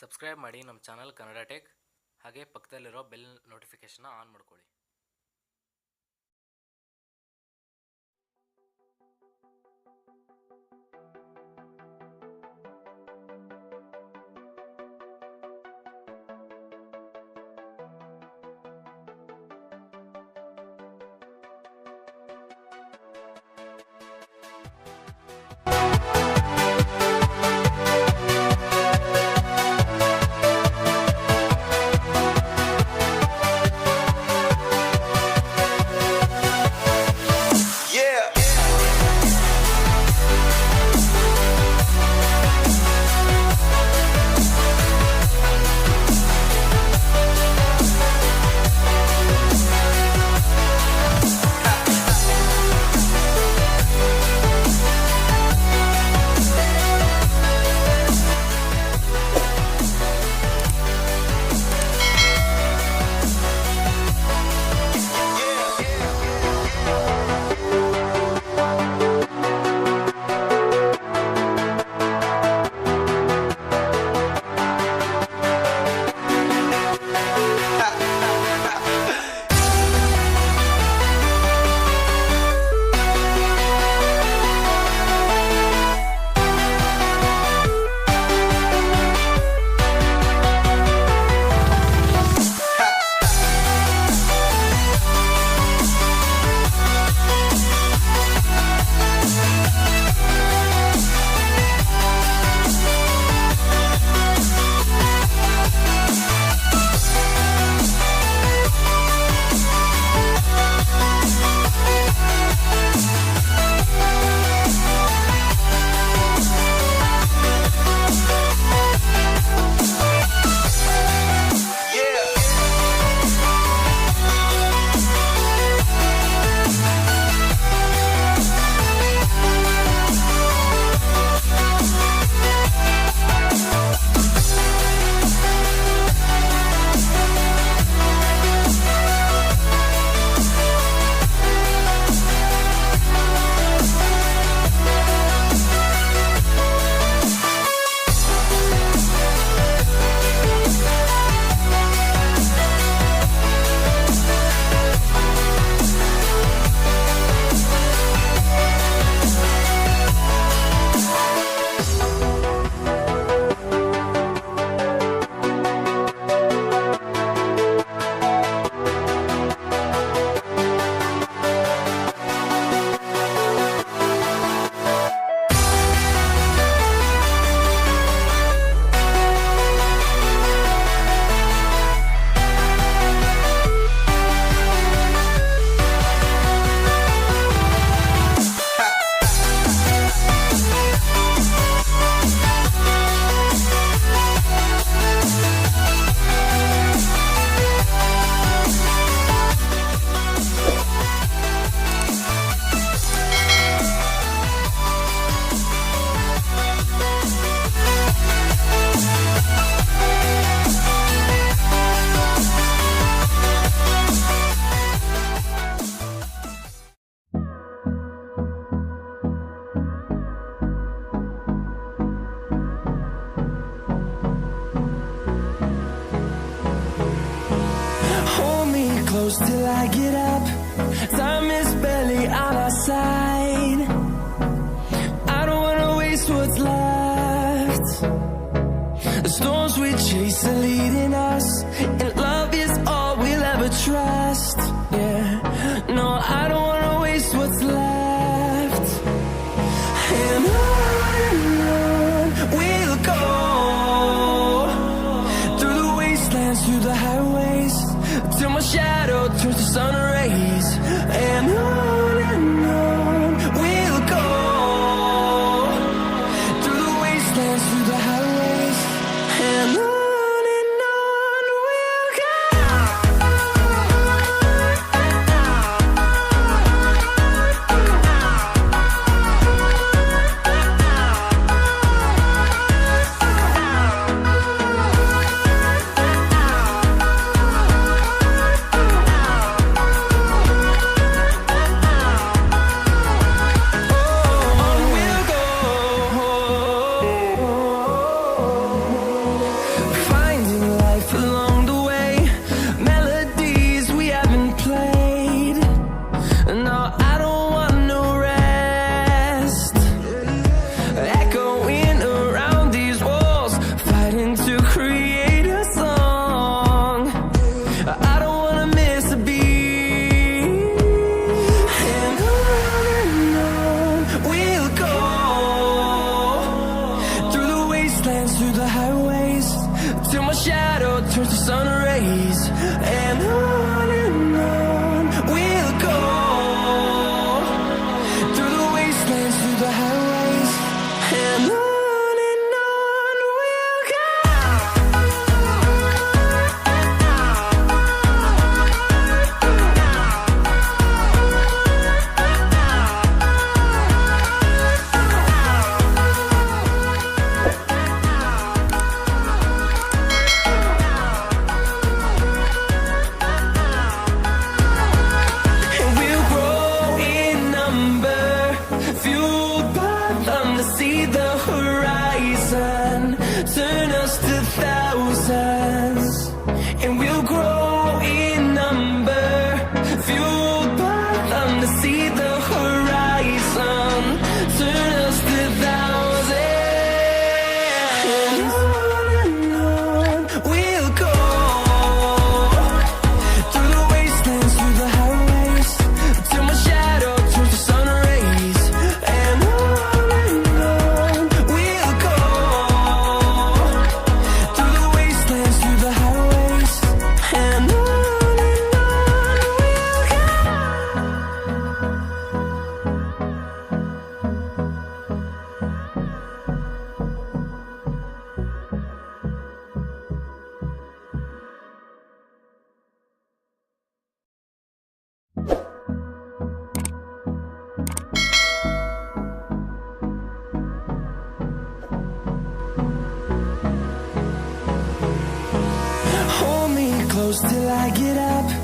Subscribe ಮಾಡಿ ನಮ್ಮ channel Kannada tech. ಹಾಗೆ ಪಕ್ಕದಲ್ಲಿರೋ ಬೆಲ್ ನೋಟಿಫಿಕೇಷನ್ನ ಆನ್ ಮಾಡ್ಕೊಳ್ಳಿ. Close till I get up. Time is barely on our side. I don't wanna waste what's left. The storms we chase are leading us, and love is all we'll ever trust. Yeah, no, I don't wanna waste what's left. And on we'll go, through the wastelands, through the highways, till my shadow turns to sun rays. And on we'll go, through the wastelands, through the highways. And on we'll go. till my shadow turns to sun rays. And on we'll go, through the wastelands, through the highways, and on we'll go. And we'll grow in number, fueled by them to see the horizon, turn us to thousands. And we'll grow in number, fueled by them to see the horizon, turn us to thousands. And on we'll go, through the wastelands, through the highways, till my shadow turns to sun rays. And on we'll go, through the wastelands, through the highways, and on we'll go. Hold me close till I get up.